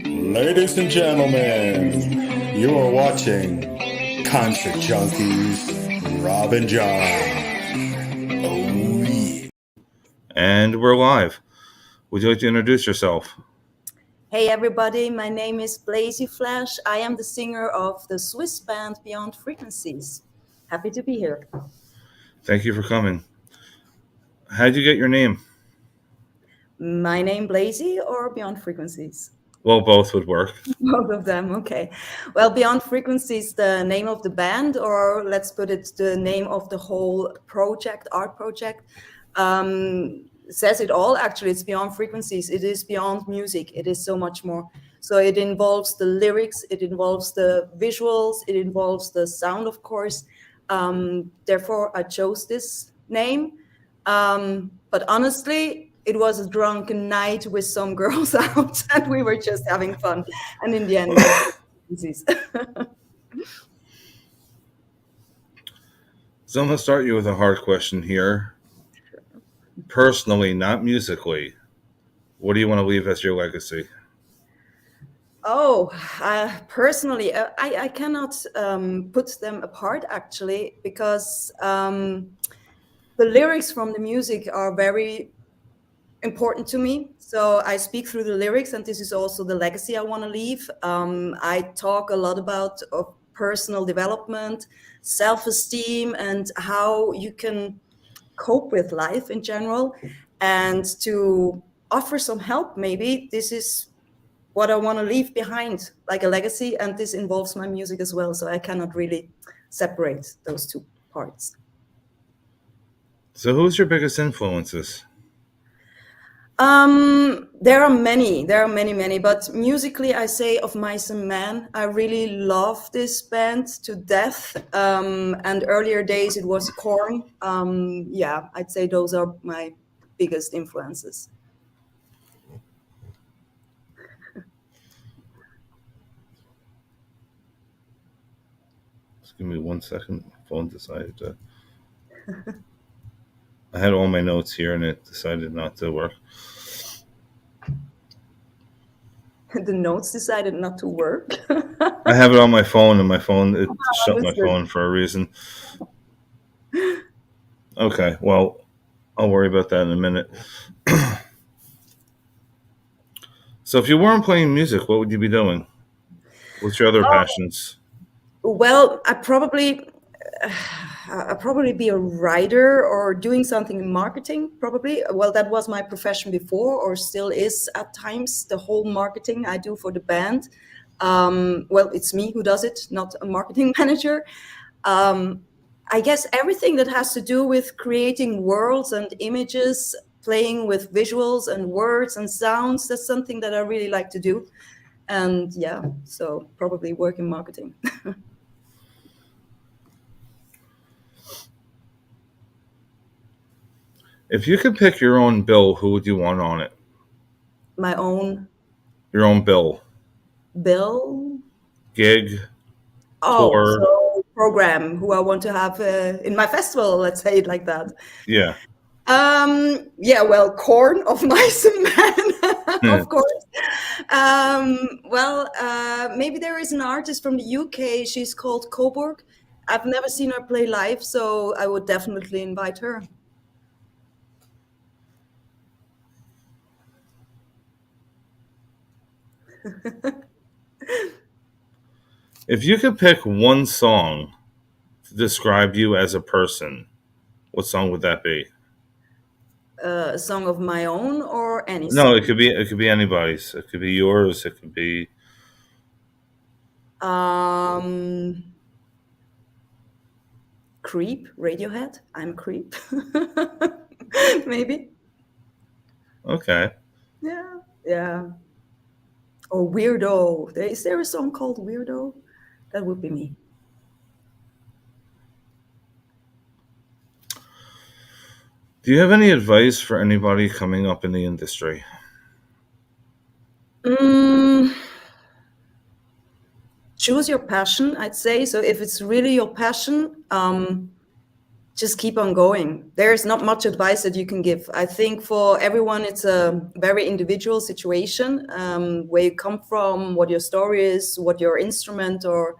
Ladies and gentlemen, you are watching Concert Junkies, Rob and John. Oh, yeah. And we're live. Would you like to introduce yourself? Hey everybody, my name is Blazy Flash. I am the singer of the Swiss band Beyond Frequencies. Happy to be here. Thank you for coming. How'd you get your name? My name Blazy or Beyond Frequencies? Well, both would work. Both of them, okay. Well, Beyond Frequencies, the name of the band, or let's put it the name of the whole project, art project, says it all. Actually, it's Beyond Frequencies. It is beyond music. It is so much more. So it involves the lyrics, it involves the visuals, it involves the sound, of course. Therefore, I chose this name. But honestly, it was a drunken night with some girls out, and we were just having fun. And in the end, So I'm going to start you with a hard question here. Personally, not musically, what do you want to leave as your legacy? Oh, personally, I cannot put them apart actually, because the lyrics from the music are very important to me. So I speak through the lyrics, and this is also the legacy I want to leave. I talk a lot about personal development, self-esteem, and how you can cope with life in general, and to offer some help. Maybe this is what I want to leave behind, like a legacy, and this involves my music as well. So I cannot really separate those two parts. So who's your biggest influences? There are many, but musically I say of Mice and Men. I really love this band to death. And earlier days it was Korn. Yeah, I'd say those are my biggest influences. Just give me 1 second. My phone decided to. I had all my notes here and it decided not to work. The notes decided not to work. I have it on my phone, and it shut my phone for a reason. Okay, well, I'll worry about that in a minute. So if you weren't playing music, what would you be doing? What's your other passions? Well, I'd probably be a writer or doing something in marketing, probably. Well, that was my profession before, or still is at times, the whole marketing I do for the band. Well, it's me who does it, not a marketing manager. I guess everything that has to do with creating worlds and images, playing with visuals and words and sounds, that's something that I really like to do. And yeah, so probably work in marketing. If you could pick your own bill, who would you want on it? My own Your own bill. bill? Gig. Oh, tour. so program who I want to have in my festival, let's say it like that. Yeah. Yeah, well, Korn of Mice and Men, of course. Well, maybe there is an artist from the UK. She's called Coburg. I've never seen her play live, so I would definitely invite her. If you could pick one song to describe you as a person, what song would that be? A song of my own or any No, song? it could be anybody's. It could be yours. It could be Creep, Radiohead. I'm Creep. Maybe. okay. Yeah. Or Weirdo. Is there a song called Weirdo? That would be me. Do you have any advice for anybody coming up in the industry? Choose your passion, I'd say. So if it's really your passion, just keep on going. There's not much advice that you can give. I think for everyone, it's a very individual situation, where you come from, what your story is, what your instrument or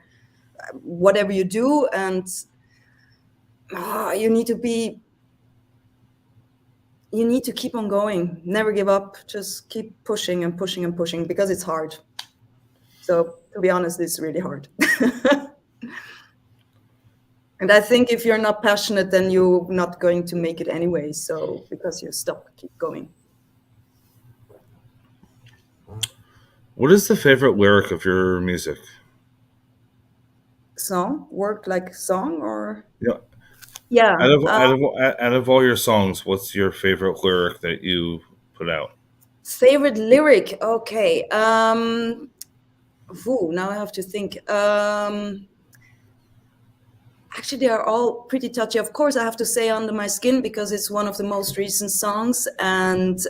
whatever you do, and you need to keep on going. Never give up. Just keep pushing and pushing and pushing, because it's hard. So to be honest, it's really hard. And I think if you're not passionate, then you're not going to make it anyway. So because you stop, keep going. What is the favorite lyric of your music? Song? Work like song or? Yeah. Yeah. Out of all your songs, what's your favorite lyric that you put out? Favorite lyric? Okay. Now I have to think. Actually, they are all pretty touchy. Of course, I have to say Under My Skin, because it's one of the most recent songs. And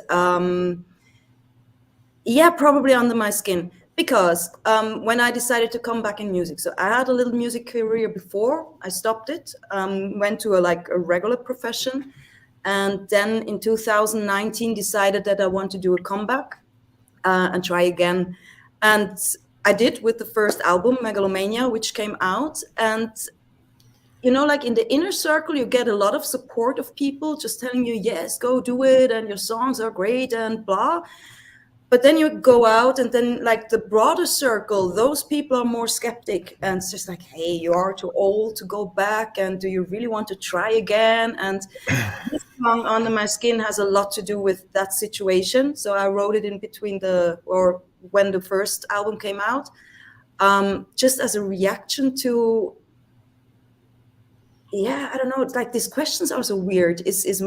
yeah, probably Under My Skin. Because when I decided to come back in music, so I had a little music career before, I stopped it, went to a regular profession. And then in 2019, decided that I want to do a comeback and try again. And I did with the first album, Megalomania, which came out. And in the inner circle, you get a lot of support of people just telling you, yes, go do it, and your songs are great and blah. But then you go out, and then the broader circle, those people are more skeptic, and it's just like, hey, you are too old to go back, and do you really want to try again? And this song Under My Skin has a lot to do with that situation. So I wrote it in between when the first album came out, just as a reaction to, yeah, I don't know. It's like these questions are so weird. Is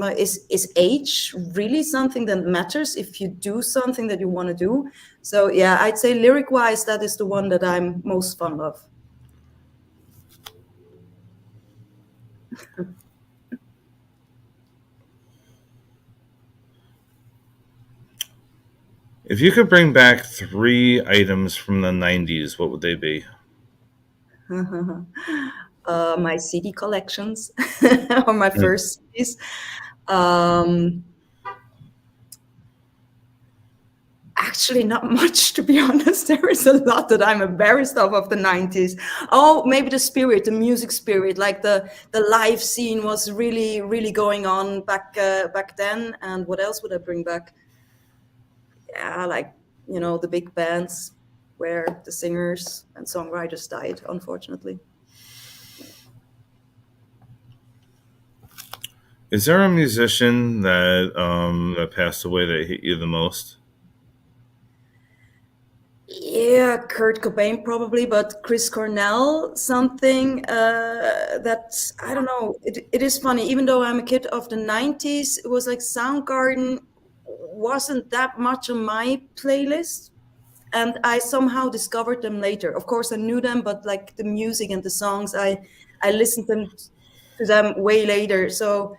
age really something that matters if you do something that you want to do? So yeah, I'd say lyric-wise, that is the one that I'm most fond of. If you could bring back 3 items from the 90s, what would they be? My CD collections or my first CDs. Actually, not much, to be honest. There is a lot that I'm embarrassed of the 90s. Oh, maybe the music spirit, like the live scene was really, really going on back then. And what else would I bring back? Yeah, the big bands where the singers and songwriters died, unfortunately. Is there a musician that passed away that hit you the most? Yeah, Kurt Cobain probably, but Chris Cornell, something that, I don't know. It is funny, even though I'm a kid of the 90s, it was like Soundgarden wasn't that much on my playlist. And I somehow discovered them later. Of course, I knew them, but the music and the songs, I listened to them way later. So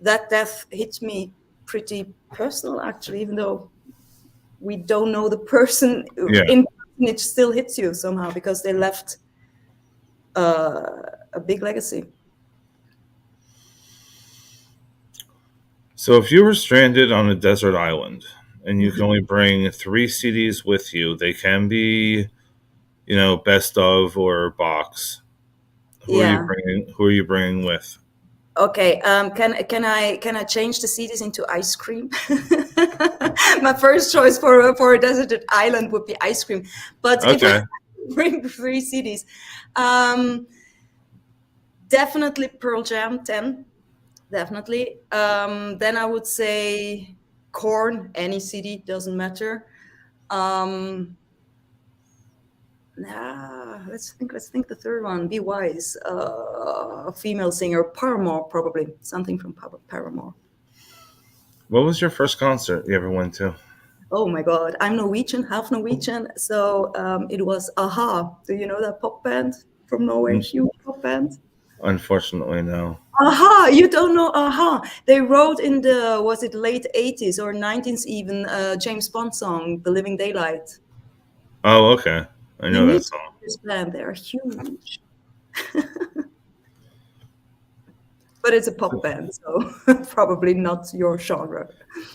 that death hit me pretty personal, actually, even though we don't know the person. Yeah. It still hits you somehow, because they left a big legacy. So if you were stranded on a desert island and you can only bring 3 CDs with you, they can be, best of or box. Who are you bringing with? Okay, can I change the CDs into ice cream? My first choice for a deserted island would be ice cream. But if I bring 3 CDs, definitely Pearl Jam 10, definitely. Then I would say Korn, any CD, doesn't matter. Let's think the third one. Be Wise, a female singer. Paramore, probably something from Paramore. What was your first concert you ever went to? Oh my God, I'm Norwegian, half Norwegian. So it was a-ha. Do you know that pop band from Norway? Huge pop band. Unfortunately, no. a-ha, you don't know a-ha. They wrote in the, was it late 80s or 90s even, James Bond song, The Living Daylight. Oh, okay. I know that song. This band, they are huge. but it's a pop band, so probably not your genre.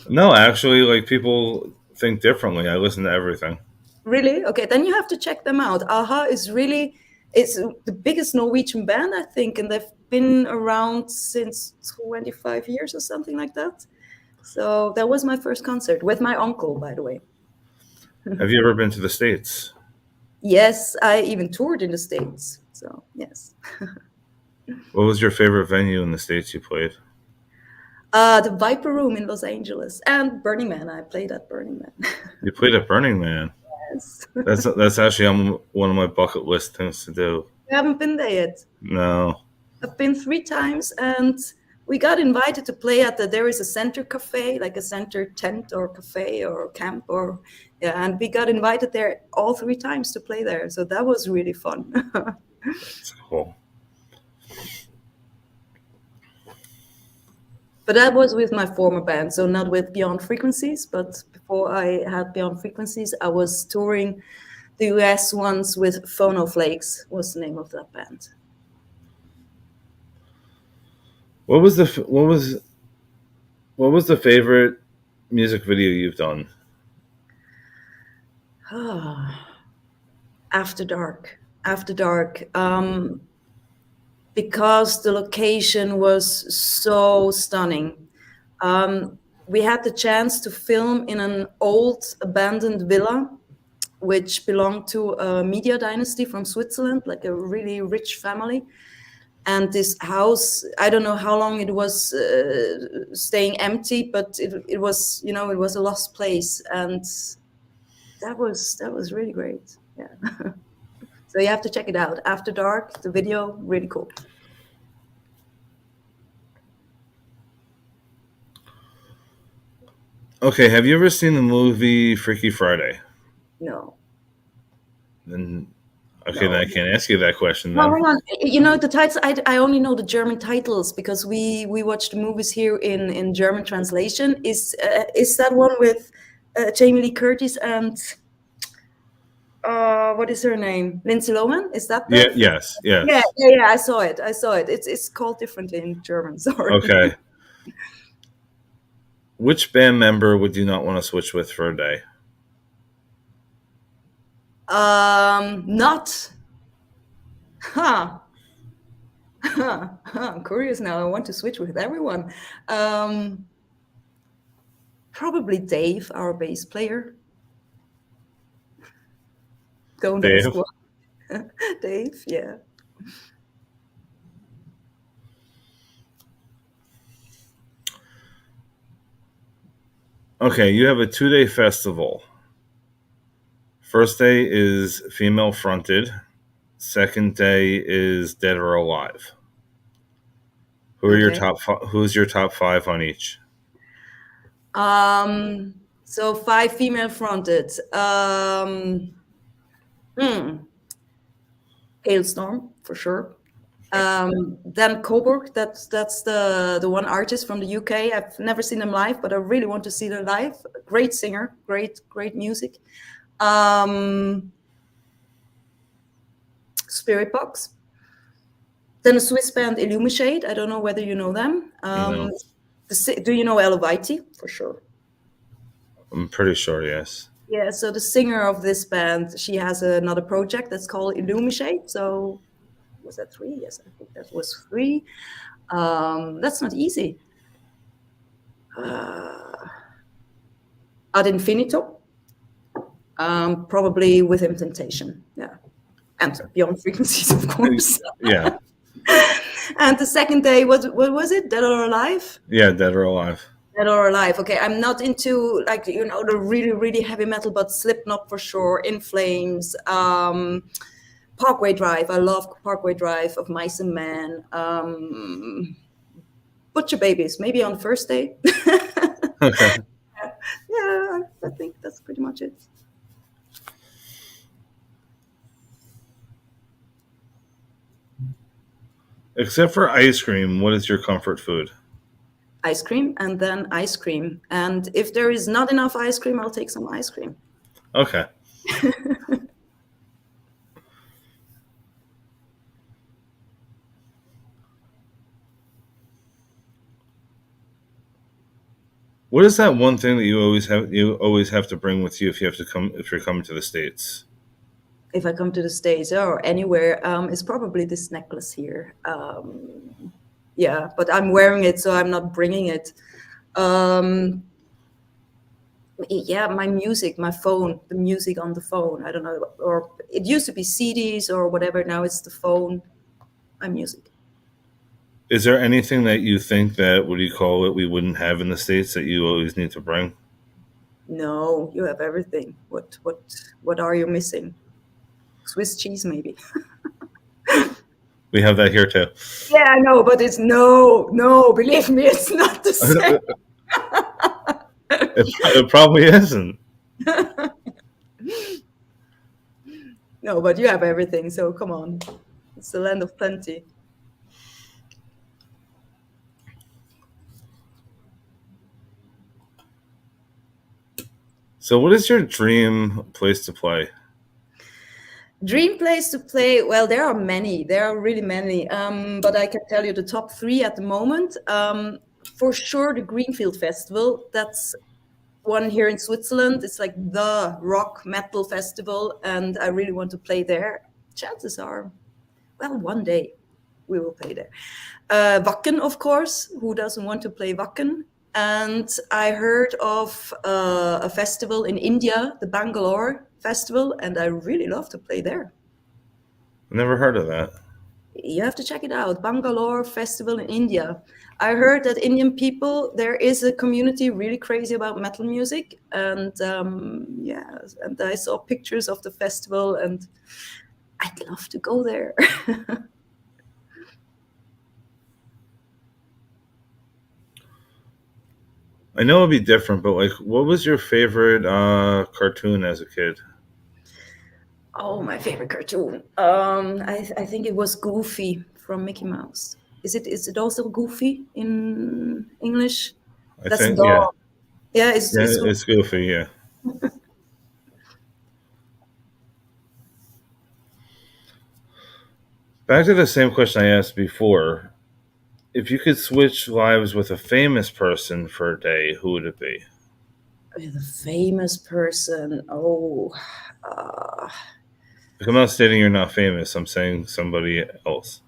No, actually, like people think differently. I listen to everything. Really? Okay, then you have to check them out. Aha is really, it's the biggest Norwegian band, I think, and they've been around since 25 years or something like that. So that was my first concert with my uncle, by the way. Have you ever been to the States? Yes, I even toured in the States. So yes. What was your favorite venue in the States you played? The Viper Room in Los Angeles and Burning Man. I played at Burning Man. You played at Burning Man. Yes. That's actually on one of my bucket list things to do. You haven't been there yet? No. I've been 3 times, and we got invited to play at there is a center cafe, like a center tent or cafe or camp, or yeah, and we got invited there all 3 times to play there. So that was really fun. That's cool. But that was with my former band, so not with Beyond Frequencies. But before I had Beyond Frequencies, I was touring the US once with Phonoflakes, was the name of that band. What was the favorite music video you've done? After Dark. Because the location was so stunning. We had the chance to film in an old abandoned villa, which belonged to a media dynasty from Switzerland, like a really rich family. And this house, I don't know how long it was staying empty, but it was, it was a lost place. And that was really great. Yeah. So you have to check it out. After Dark, the video, really cool. Okay, have you ever seen the movie Freaky Friday? No. Then No. then I can't ask you that question No, then. hang on. The titles, I only know the German titles because we watched movies here in German translation. Is that one with Jamie Lee Curtis and what is her name? Lindsay Lohan? Is that the Yes. Yeah, I saw it. It's called differently in German, sorry. Okay. Which band member would you not want to switch with for a day? Not. I'm curious now. I want to switch with everyone. Probably Dave, our bass player. Don't ask what. Dave, yeah. Okay, you have a 2-day festival. First day is female fronted. Second day is Dead or Alive. Who's your top 5 on each? So 5 female fronted. Hailstorm for sure. Then Coburg, that's the one artist from the UK. I've never seen them live, but I really want to see them live. Great singer, great music. Spirit Box. Then a Swiss band, Illumishade. I don't know whether you know them. No. Do you know Elevati? For sure. I'm pretty sure, yes. Yeah, so the singer of this band, she has another project that's called Illumishade. So was that 3? Yes, I think that was 3. That's not easy. Ad Infinitum. Probably Within Temptation. Yeah. And Beyond Frequencies, of course. Yeah. And the second day, what was it? Dead or Alive? Yeah, Dead or Alive. Dead or Alive. Okay, I'm not into the really, really heavy metal, but Slipknot for sure, In Flames, Parkway Drive. I love Parkway Drive of Mice and Men. Butcher Babies, maybe on the first day. Okay. Yeah, I think that's pretty much it. Except for ice cream, what is your comfort food? Ice cream and then ice cream. And if there is not enough ice cream, I'll take some ice cream. Okay. What is that one thing that you always have to bring with you if you're coming to the States? If I come to the States or anywhere, it's probably this necklace here. Yeah, but I'm wearing it, so I'm not bringing it. Yeah, my music, my phone, the music on the phone. I don't know, or it used to be CDs or whatever. Now it's the phone, my music. Is there anything that you think that, what do you call it, we wouldn't have in the States that you always need to bring? No, you have everything. What are you missing? Swiss cheese, maybe. We have that here too. Yeah, I know, but it's no. Believe me, it's not the same. It probably isn't. No, but you have everything, so come on. It's the land of plenty. So, what is your dream place to play? Dream place to play? Well, there are many. There are really many. But I can tell you the top 3 at the moment. For sure, the Greenfield Festival. That's one here in Switzerland. It's like the rock metal festival, and I really want to play there. Chances are, well, one day we will play there. Wacken, of course. Who doesn't want to play Wacken? And I heard of a festival in India, the Bangalore Festival, and I really love to play there. Never heard of that. You have to check it out. Bangalore Festival in India. I heard that Indian people, there is a community really crazy about metal music, and yeah, and I saw pictures of the festival, and I'd love to go there. I know it'd be different, but like, what was your favorite cartoon as a kid? Oh, my favorite cartoon. I think it was Goofy from Mickey Mouse. Is it also Goofy in English? I That's think, dog. Yeah, it's Goofy, yeah. Back to the same question I asked before. If you could switch lives with a famous person for a day, who would it be? the famous person. Oh, uh, Like, I'm not stating you're not famous. I'm saying somebody else.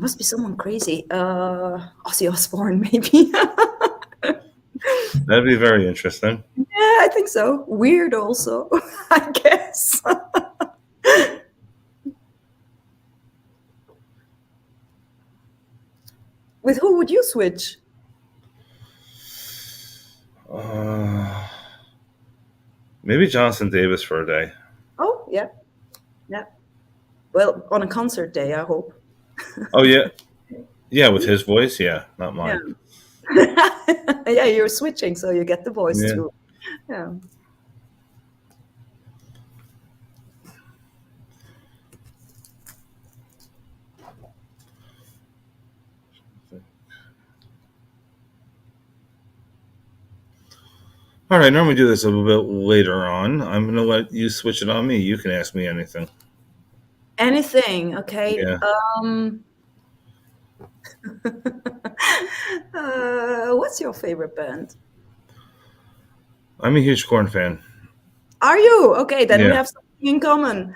must be someone crazy. Ozzy Osbourne, maybe. That'd be very interesting. Yeah, I think so. Weird, also, I guess. With who would you switch? Maybe Jonathan Davis for a day. Oh, yeah. Yeah. Well, on a concert day, I hope. Oh, yeah. Yeah, with his voice, yeah, not mine. Yeah, yeah, you're switching, so you get the voice Yeah. too. Yeah. All right, normally do this a little bit later on. I'm going to let you switch it on me. You can ask me anything. Anything, okay. Yeah. What's your favorite band? I'm a huge Korn fan. Are you? Okay, then we Yeah. have something in common.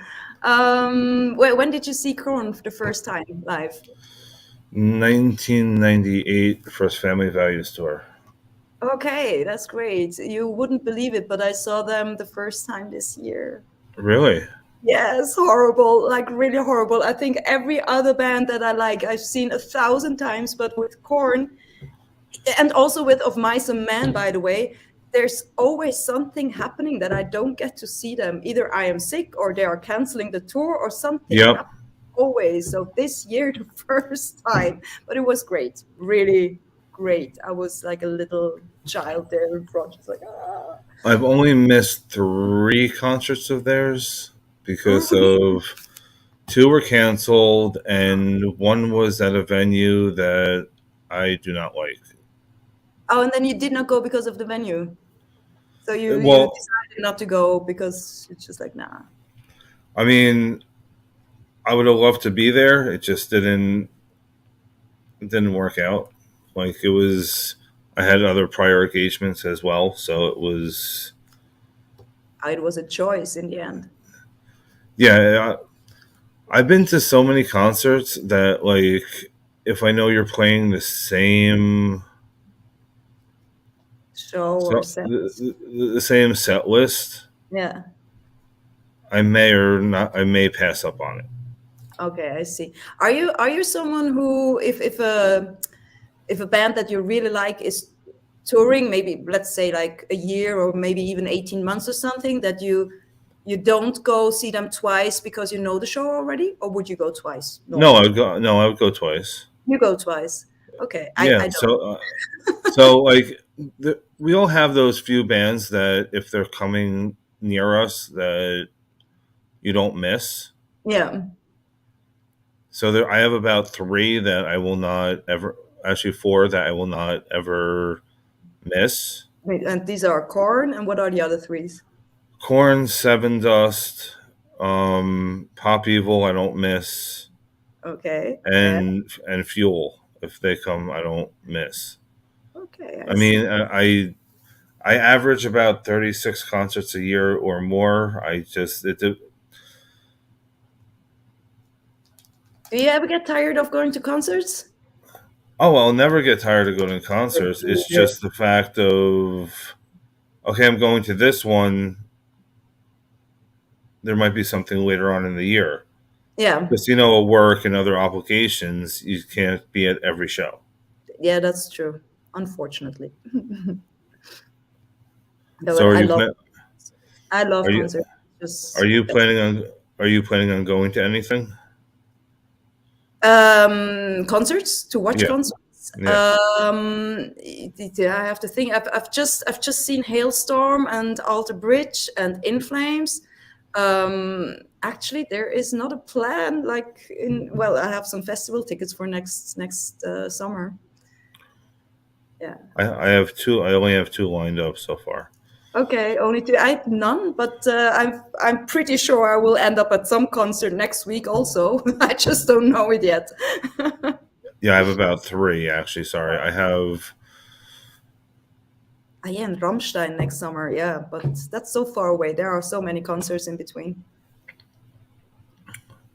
When did you see Korn for the first time live? 1998 First Family Values Tour. Okay, that's great. You wouldn't believe it, but I saw them the first time this year. Really? Yes, horrible, like really horrible. I think every other band that I like, I've seen 1,000 times, but with Korn, and also with Of Mice and Men, by the way, there's always something happening that I don't get to see them. Either I am sick, or they are canceling the tour, or something. Yep. Always. So this year, the first time, but it was great, really great. I was like a little child there in front, just like, ah. I've only missed 3 concerts of theirs because of 2 were canceled and 1 was at a venue that I do not like. Oh, and then you did not go because of the venue. So you decided not to go because it's just like, nah. I mean, I would have loved to be there. It just didn't work out. Like it was, I had other prior engagements as well, so it was. It was a choice in the end. Yeah, I've been to so many concerts that like if I know you're playing the same Show or set. the same set list, Yeah. I may pass up on it. Okay, I see. Are you someone who, if a band that you really like is touring, maybe let's say like a year or maybe even 18 months or something, that you don't go see them twice because you know the show already, or would you go twice? No, I would go twice. You go twice. Okay, Yeah, I don't. so like we all have those few bands that if they're coming near us that you don't miss. Yeah. So I have about 3 that I will not ever, actually 4 that I will not ever miss. And these are Korn, and what are the other threes? Korn, Seven Dust, Pop Evil, I don't miss, Okay. and Fuel. If they come, I don't miss. Okay. I mean, I average about 36 concerts a year or more. Do you ever get tired of going to concerts? Oh, I'll never get tired of going to concerts. It's just the fact of, okay, I'm going to this one. There might be something later on in the year. Yeah. Because, you know, at work and other obligations, you can't be at every show. Yeah, that's true. Unfortunately. So I love concerts. Are you planning on going to anything? Concerts, to watch concerts. Yeah. I have to think. I've just seen Hailstorm and Alter Bridge and In Flames. Actually, there is not a plan. I have some festival tickets for next summer. Yeah. I have 2. I only have 2 lined up so far. Okay, only 2. I have none, but I'm pretty sure I will end up at some concert next week also. I just don't know it yet. Yeah, I have about 3 actually. Sorry, I have. Yeah, and Rammstein next summer. Yeah, but that's so far away. There are so many concerts in between.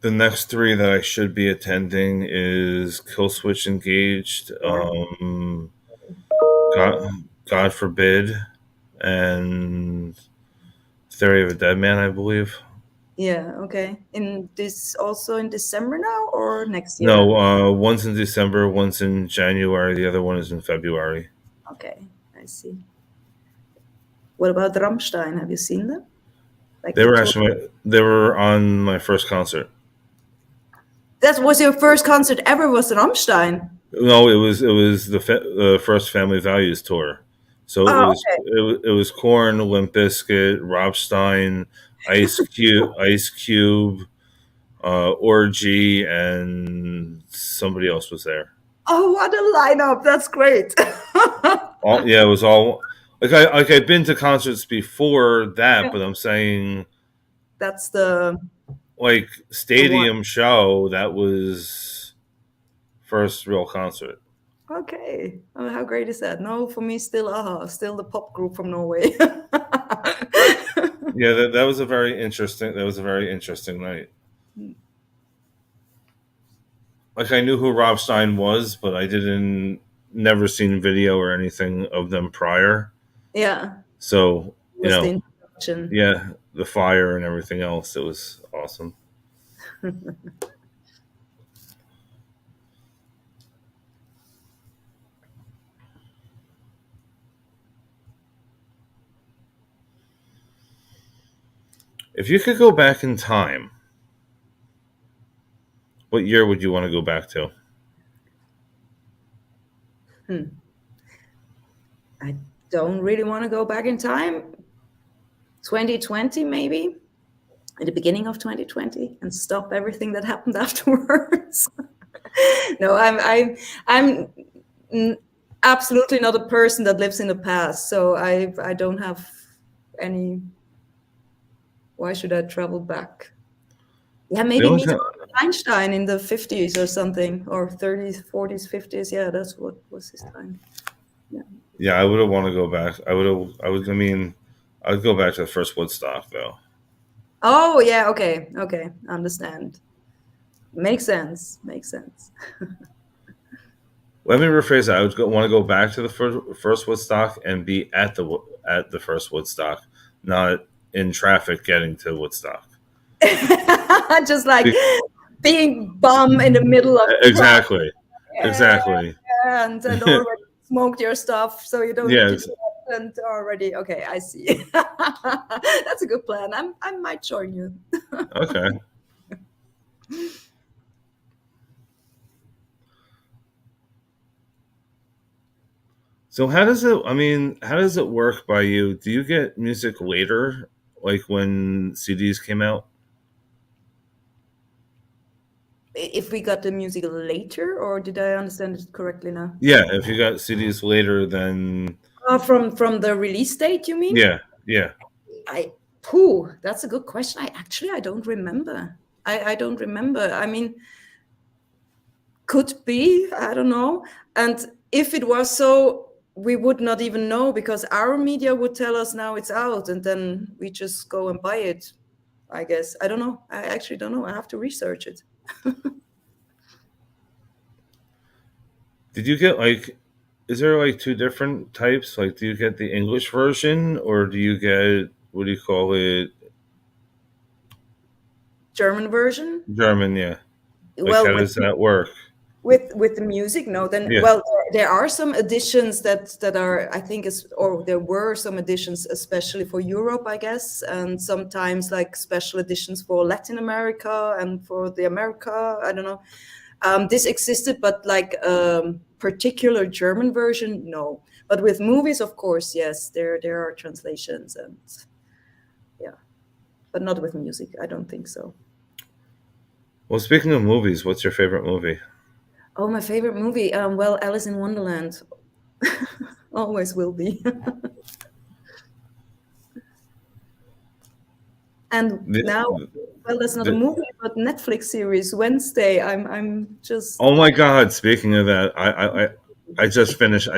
The next 3 that I should be attending is Killswitch Engaged, God Forbid, and Theory of a Dead Man, I believe. Yeah, okay. Also in December now or next year? No, one's in December, one's in January, the other one is in February. Okay, I see. What about Rammstein? Have you seen them? They were on my first concert. That was your first concert ever, was Rammstein? No, it was the first Family Values tour. So it was Korn, Limp Bizkit, Rammstein, Ice Cube, Orgy, and somebody else was there. Oh, what a lineup! That's great. It was all like I'd been to concerts before that, but I'm saying that's the like stadium show. That was first real concert. Okay. Oh, how great is that? No, for me, still a-ha, still the pop group from Norway. Yeah, that was a very interesting night. Like I knew who Rammstein was, but I never seen video or anything of them prior. Yeah. So, you know, the introduction. Yeah, the fire and everything else. It was awesome. If you could go back in time, what year would you want to go back to? I don't really want to go back in time. 2020, maybe, at the beginning of 2020, and stop everything that happened afterwards. No, I'm absolutely not a person that lives in the past. So I don't have any. Why should I travel back? Yeah, maybe Einstein in the 50s or something, or 30s, 40s, 50s. Yeah, that's what was his time. Yeah, I would have want to go back. I mean, I'd go back to the first Woodstock though. Oh, yeah. Okay. Understand. Makes sense. Let me rephrase that. I would want to go back to the first Woodstock and be at the first Woodstock, not in traffic getting to Woodstock. Just like being bum in the middle of exactly, yeah, exactly, and already smoked your stuff, so you don't yeah, need to do that, and already okay. I see. That's a good plan. I might join you. okay. So how does it? I mean, how does it work by you? Do you get music later, like when CDs came out? If we got the music later, or did I understand it correctly now? Yeah, if you got CDs later, then from the release date, you mean? yeah. That's a good question. I don't remember. I don't remember. I mean, could be. I don't know. And if it was so, we would not even know, because our media would tell us now it's out, and then we just go and buy it. I guess. I don't know. I actually don't know. I have to research it. Did you get like? Is there like two different types? Like, do you get the English version, or do you get, what do you call it? German version? German, yeah. Like, Well, how does that work? With the music, no. Then, Yeah. well, there are some editions that are, I think, or there were some editions especially for Europe, I guess, and sometimes like special editions for Latin America and for the America. I don't know. This existed, but like particular German version, no. But with movies, of course, yes, there are translations, and yeah, but not with music. I don't think so. Well, speaking of movies, what's your favorite movie? Oh, my favorite movie. Well, Alice in Wonderland. Always will be. And now, well, that's not a movie, but Netflix series Wednesday. I'm just. Oh my God! Speaking of that, I just finished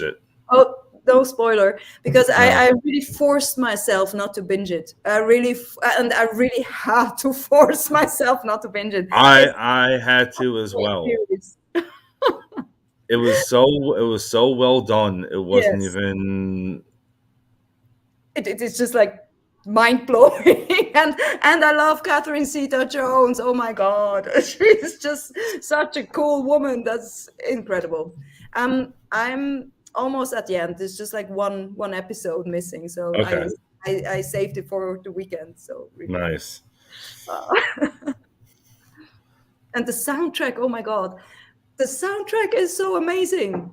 it. Oh, no spoiler, because I really forced myself not to binge it. I really had to force myself not to binge it. I had to as well. It was so well done. It wasn't even. It's just like mind blowing, and I love Catherine Zeta-Jones. Oh my God, she's just such a cool woman. That's incredible. I'm almost at the end. There's just like one episode missing, so okay. I saved it for the weekend. So really. Nice. And the soundtrack, oh my God, the soundtrack is so amazing.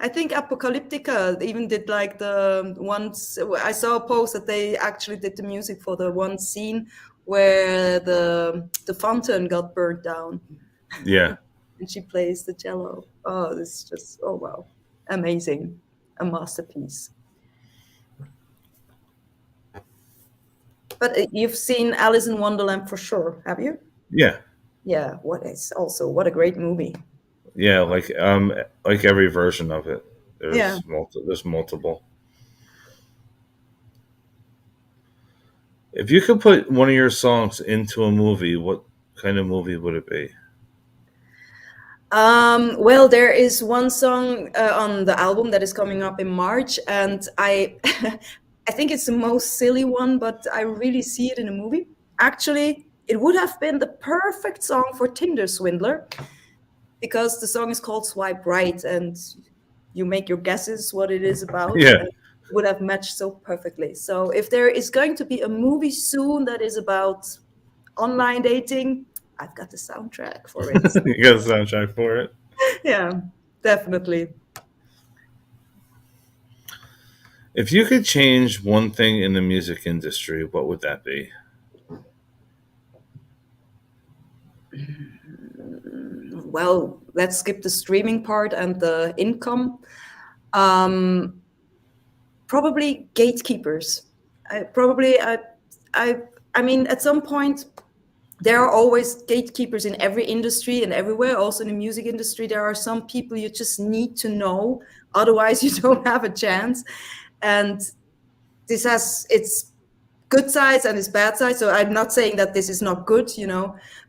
I think Apocalyptica even did like the ones. I saw a post that they actually did the music for the one scene where the fountain got burnt down. Yeah. And she plays the cello. Oh, this is just, oh wow, amazing, a masterpiece. But you've seen Alice in Wonderland for sure, have you? Yeah. Yeah. What a great movie. Yeah, like every version of it. There's multiple. If you could put one of your songs into a movie, what kind of movie would it be? Well, there is one song on the album that is coming up in March, and I think it's the most silly one, but I really see it in a movie. Actually, it would have been the perfect song for Tinder Swindler, because the song is called Swipe Right, and you make your guesses what it is about. Yeah. It would have matched so perfectly. So if there is going to be a movie soon that is about online dating, I've got the soundtrack for it. You got the soundtrack for it? Yeah, definitely. If you could change one thing in the music industry, what would that be? Well, let's skip the streaming part and the income. Probably gatekeepers. I mean, at some point, there are always gatekeepers in every industry and everywhere, also in the music industry. There are some people you just need to know, otherwise you don't have a chance. And this has its good sides and its bad sides. So I'm not saying that this is not good,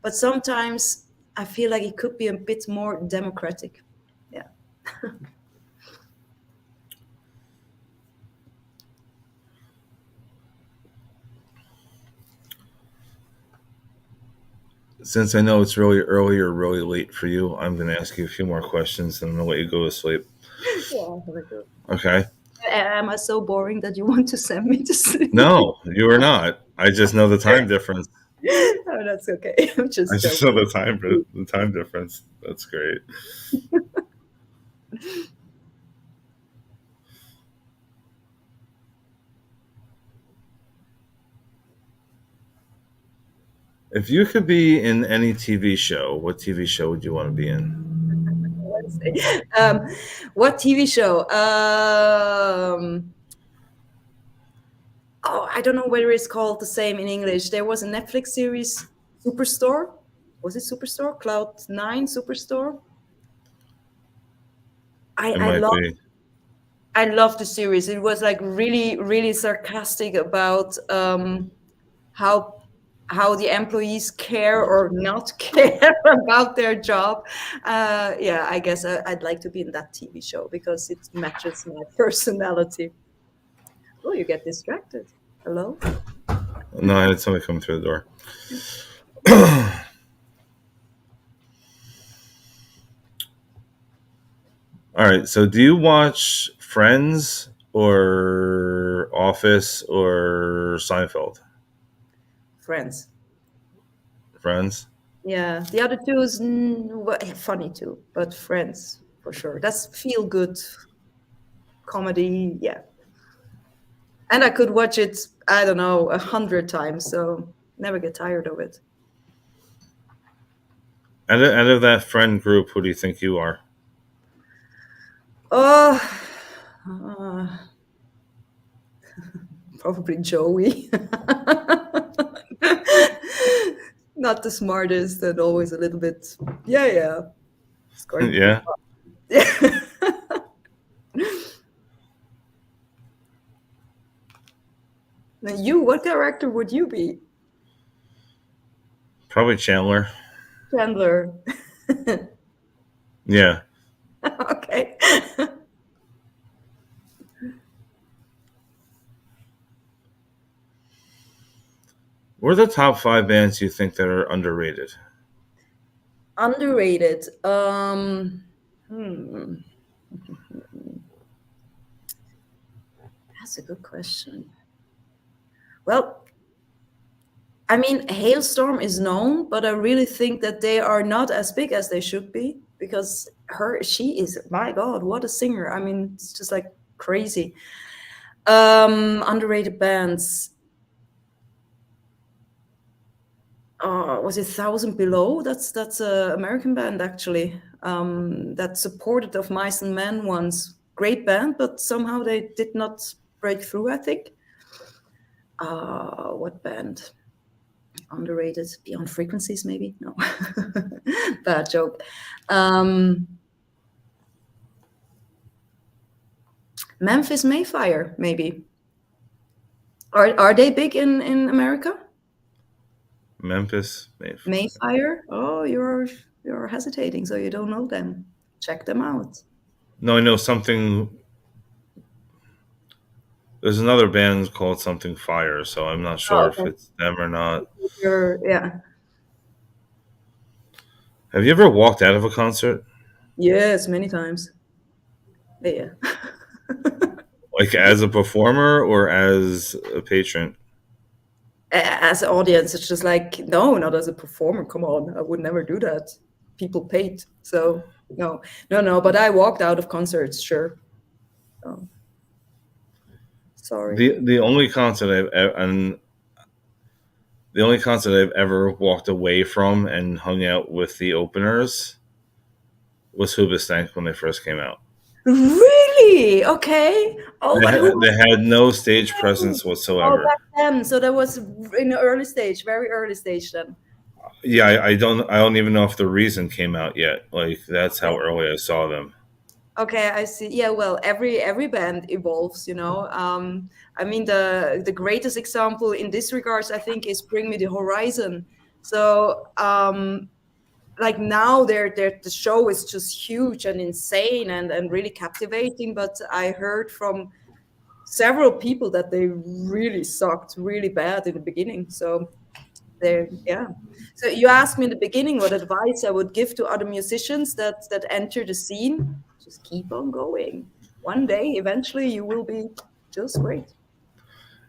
but sometimes I feel like it could be a bit more democratic. Yeah. Since I know it's really early or really late for you, I'm going to ask you a few more questions and I'm going to let you go to sleep. Yeah, very good. Okay. Am I so boring that you want to send me to sleep? No, you are not. I just know the time difference. Oh, that's okay. I just know the time difference. That's great. If you could be in any TV show, what TV show would you want to be in? What TV show? I don't know whether it's called the same in English. There was a Netflix series, Superstore. Was it Superstore? Cloud9 Superstore? I love the series. It was like really, really sarcastic about how the employees care or not care about their job. Yeah, I guess I'd like to be in that TV show because it matches my personality. Oh, you get distracted. Hello? No, I had somebody come through the door. All right. So do you watch Friends or Office or Seinfeld? Friends. Friends? Yeah. The other two is funny too, but Friends for sure. That's feel good comedy. Yeah. And I could watch it, I don't know, 100 times. So never get tired of it. Out of that friend group, who do you think you are? Probably Joey. Not the smartest and always a little bit, yeah. Yeah. Now what character would you be? Probably Chandler. Chandler. Yeah. Okay. What are the top 5 bands you think that are underrated? Underrated. That's a good question. Well, I mean, Hailstorm is known, but I really think that they are not as big as they should be because she is, my God, what a singer. I mean, it's just like crazy. Underrated bands. Was it 1,000 Below? That's an American band actually. That supported Of Mice and Men once. Great band, but somehow they did not break through, I think. What band? Underrated? Beyond Frequencies, maybe? No. Bad joke. Memphis Mayfire, maybe. Are they big in America? Memphis Mayfire? Oh, you're hesitating, so you don't know them. Check them out. No, I know something. There's another band called Something Fire, so I'm not sure if it's them or not. Yeah. Have you ever walked out of a concert? Yes, many times. Yeah. Like as a performer or as a patron? As an audience, it's just like, no, not as a performer. Come on, I would never do that. People paid, so no. But I walked out of concerts, sure. Oh. Sorry. The only concert I've ever walked away from and hung out with the openers was Hoobastank when they first came out. Really? Okay. Oh, they had no stage presence whatsoever. Oh, back then. So that was in the early stage, very early stage then. Yeah, I don't even know if the Reason came out yet. Like that's how Okay. early I saw them. Okay, I see. Yeah, well, every band evolves, you know. I mean, the greatest example in this regards, I think, is Bring Me the Horizon. So, like now, the show is just huge and insane and really captivating. But I heard from several people that they really sucked really bad in the beginning. So they, yeah. So you asked me in the beginning what advice I would give to other musicians that enter the scene. Just keep on going. One day, eventually, you will be just great.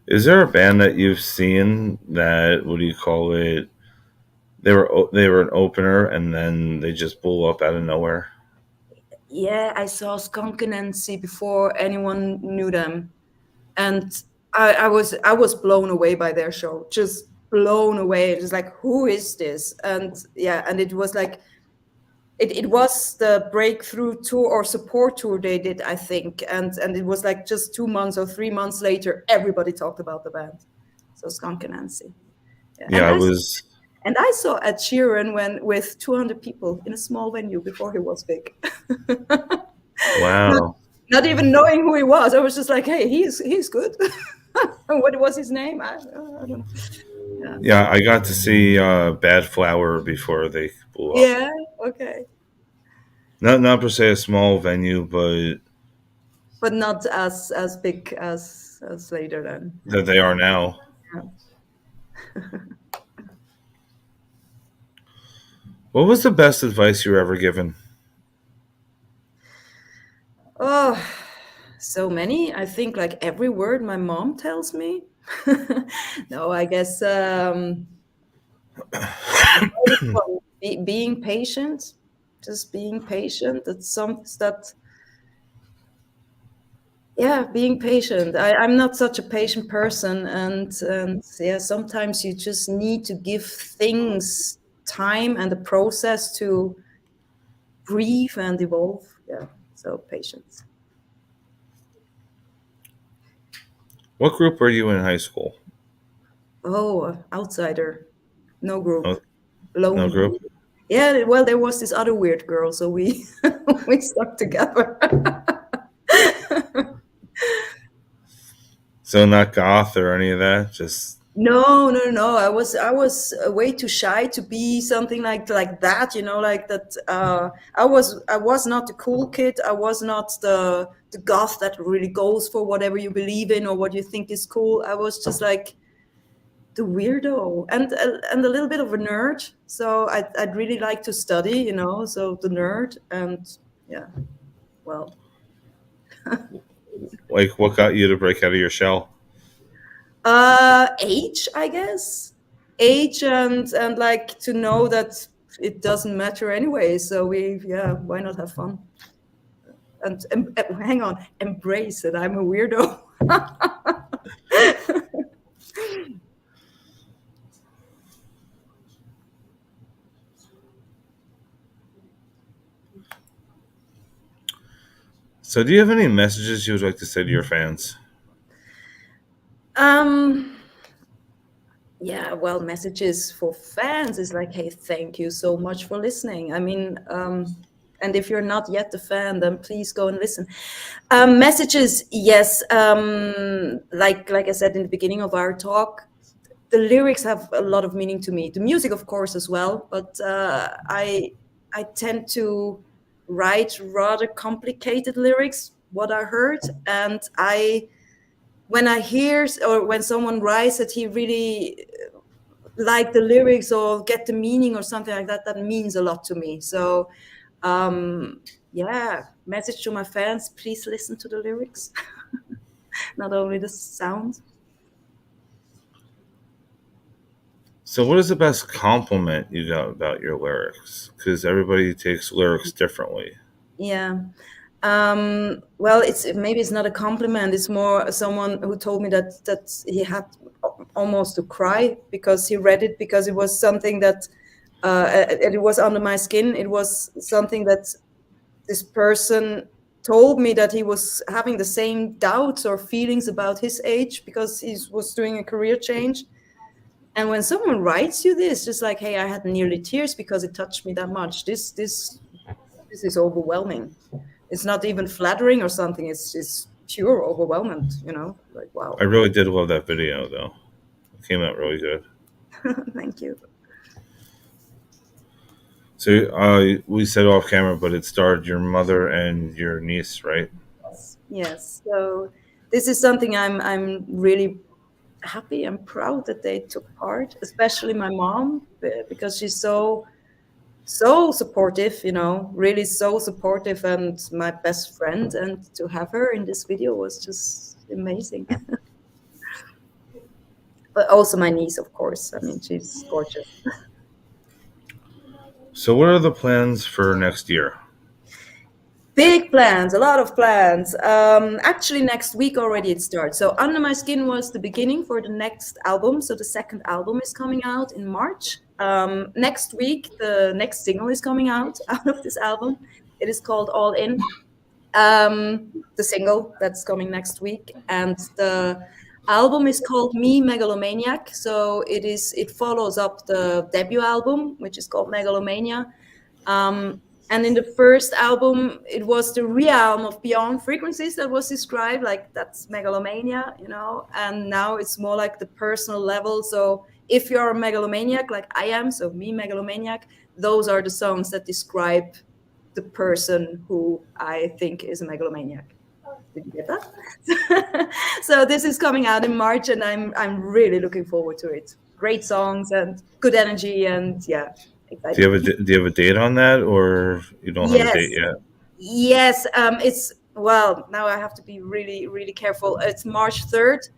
Is there a band that you've seen that, what do you call it? They were an opener and then they just blew up out of nowhere. Yeah, I saw Skunk and Nancy before anyone knew them, and I was blown away by their show. Just blown away. It was like, who is this? And yeah, and it was like it was the breakthrough tour or support tour they did, I think, and it was like just 2 months or 3 months later, everybody talked about the band. So Skunk and Nancy, yeah. Yeah, I was. And I saw Ed Sheeran when with 200 people in a small venue before he was big. not, Wow. not even knowing who he was, I was just like, hey, he's good. What was his name? I don't know. Yeah. Yeah, I got to see Bad Flower before they blew up. Yeah. Okay. Not per se a small venue, But not as big as later then. that they are now. Yeah. What was the best advice you were ever given? Oh, so many. I think like every word my mom tells me. No, I guess being patient, just being patient. That's some that yeah, being patient. I'm not such a patient person, and yeah, sometimes you just need to give things time and the process to breathe and evolve. Yeah, so patience. What group were you in high school? Oh, outsider, no group, No, no lone. group. Yeah, well, there was this other weird girl, so we we stuck together. So not goth or any of that. Just No, no, no. I was way too shy to be something like that. You know, like that. I was not the cool kid. I was not the goth that really goes for whatever you believe in or what you think is cool. I was just like the weirdo and a little bit of a nerd. So I'd really like to study. You know, so the nerd and yeah. Well, like what got you to break out of your shell? age, I guess. Age and like to know that it doesn't matter anyway. So we, yeah, why not have fun? And hang on, embrace that I'm a weirdo. So do you have any messages you would like to say to your fans? um, yeah, well, messages for fans is like, hey, thank you so much for listening. I mean, and if you're not yet a fan, then please go and listen. Messages, yes. Like I said in the beginning of our talk, the lyrics have a lot of meaning to me. The music, of course, as well. But I tend to write rather complicated lyrics. What I heard, and when I hear or when someone writes that he really like the lyrics or get the meaning or something like that, that means a lot to me. So yeah, message to my fans, please listen to the lyrics, not only the sound. So what is the best compliment you got about your lyrics? Because everybody takes lyrics differently. Yeah. Well, it's not a compliment. It's more someone who told me that he had almost to cry because he read it because it was something that it was under my skin. It was something that this person told me that he was having the same doubts or feelings about his age because he was doing a career change. And when someone writes you this, just like, "Hey, I had nearly tears because it touched me that much." This is overwhelming. It's not even flattering or something. It's pure overwhelmment. Like wow. I really did love that video, though. It came out really good. Thank you. So we said off camera, but it starred your mother and your niece, right? Yes. So this is something I'm really happy and proud that they took part, especially my mom, because she's so supportive, really so supportive, and my best friend, and to have her in this video was just amazing. But also my niece, of course. I mean, she's gorgeous. So what are the plans for next year? Big plans, a lot of plans. Actually, next week already it starts. So Under My Skin was the beginning for the next album. So the second album is coming out in March. Next week, the next single is coming out of this album. It is called All In. The single that's coming next week. And the album is called Me Megalomaniac. So it follows up the debut album, which is called Megalomania. And in the first album, it was the realm of beyond frequencies that was described, like that's megalomania, and now it's more like the personal level. So if you're a megalomaniac like I am, so Me Megalomaniac, those are the songs that describe the person who I think is a megalomaniac. Did you get that? So this is coming out in March, and I'm really looking forward to it. Great songs and good energy, and yeah. Do you have a date on that, or you don't have a date yet? Yes, it's now I have to be really, really careful. It's March 3rd,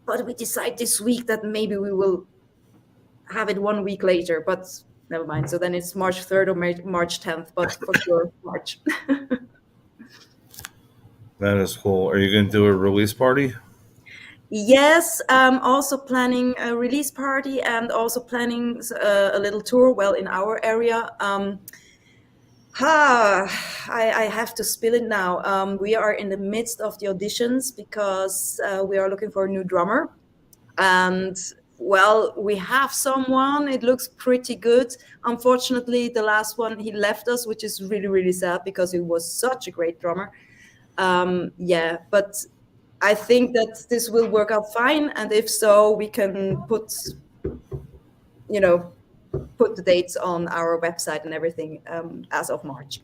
but we decide this week that maybe we will have it 1 week later, but never mind. So then it's March 3rd or March 10th, but for sure March. That is cool. Are you going to do a release party? Yes, also planning a release party and also planning a little tour, in our area. I have to spill it now. We are in the midst of the auditions because we are looking for a new drummer. And, we have someone. It looks pretty good. Unfortunately, the last one, he left us, which is really, really sad because he was such a great drummer. But I think that this will work out fine, and if so, we can put the dates on our website and everything as of March.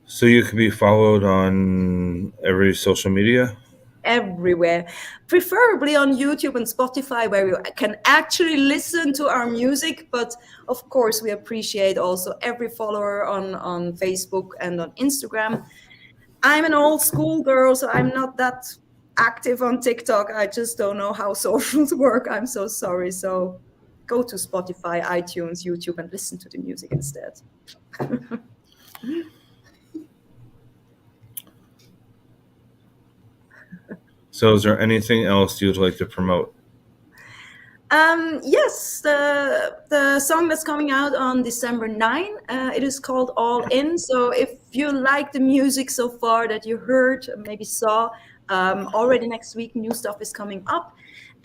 So you can be followed on every social media? Everywhere, preferably on YouTube and Spotify, where you can actually listen to our music. But of course, we appreciate also every follower on Facebook and on Instagram. I'm an old school girl, so I'm not that active on TikTok. I just don't know how socials work. I'm so sorry. So go to Spotify, iTunes, YouTube, and listen to the music instead. So is there anything else you'd like to promote? Yes, the song that's coming out on December 9, it is called All In. So if you like the music so far that you heard, maybe saw, already next week, new stuff is coming up.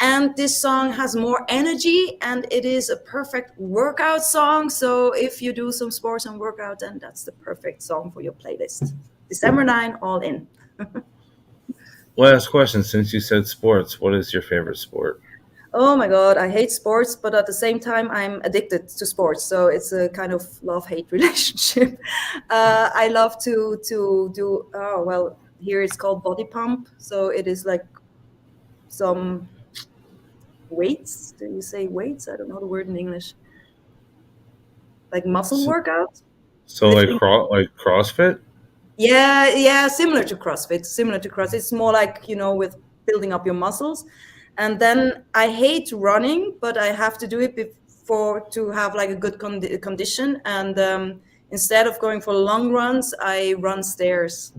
And this song has more energy, and it is a perfect workout song. So if you do some sports and workout, then that's the perfect song for your playlist. December 9, All In. Last question, since you said sports, what is your favorite sport? Oh my God, I hate sports, but at the same time, I'm addicted to sports. So it's a kind of love-hate relationship. I love to do, here it's called body pump. So it is like some weights. Do you say weights? I don't know the word in English. Like muscle workout. So like CrossFit? Yeah, similar to CrossFit. It's more like, with building up your muscles. And then I hate running, but I have to do it to have like a good condition. And instead of going for long runs, I run stairs,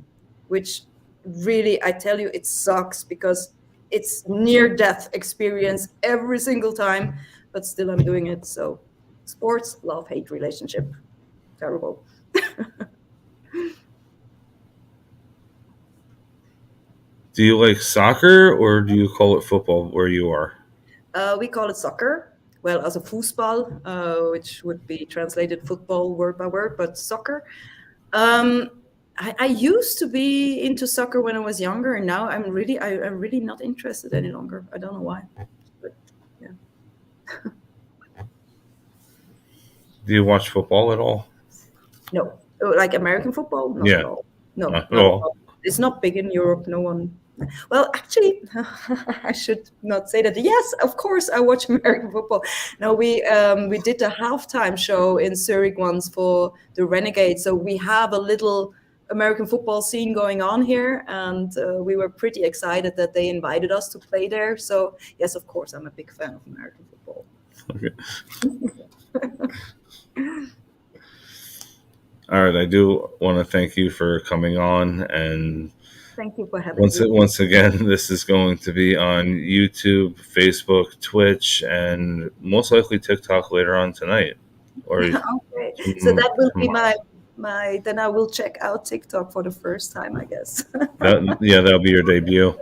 which really, I tell you, it sucks because it's near death experience every single time, but still I'm doing it. So sports, love-hate relationship. Terrible. Do you like soccer, or do you call it football where you are? We call it soccer. Well, as a Fußball, which would be translated football word by word, but soccer. I used to be into soccer when I was younger, and now I'm really not interested any longer. I don't know why. But, yeah. Do you watch football at all? No, like American football? Not Yeah. at all. No, Not at all. it's not big in Europe. No one. Well, actually, I should not say that. Yes, of course, I watch American football. No, we did a halftime show in Zurich once for the Renegades. So we have a little American football scene going on here, and we were pretty excited that they invited us to play there. So yes, of course, I'm a big fan of American football. Okay. All right, I do want to thank you for coming on, and thank you for having me. Once again, this is going to be on YouTube, Facebook, Twitch, and most likely TikTok later on tonight. Or okay, so that will be my. Then I will check out TikTok for the first time, I guess. That'll be your debut.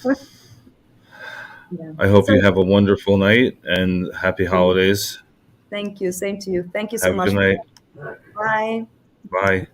Yeah. I hope you have a wonderful night and happy holidays. Thank you. Same to you. Thank you so much. Have a good night. Bye. Bye.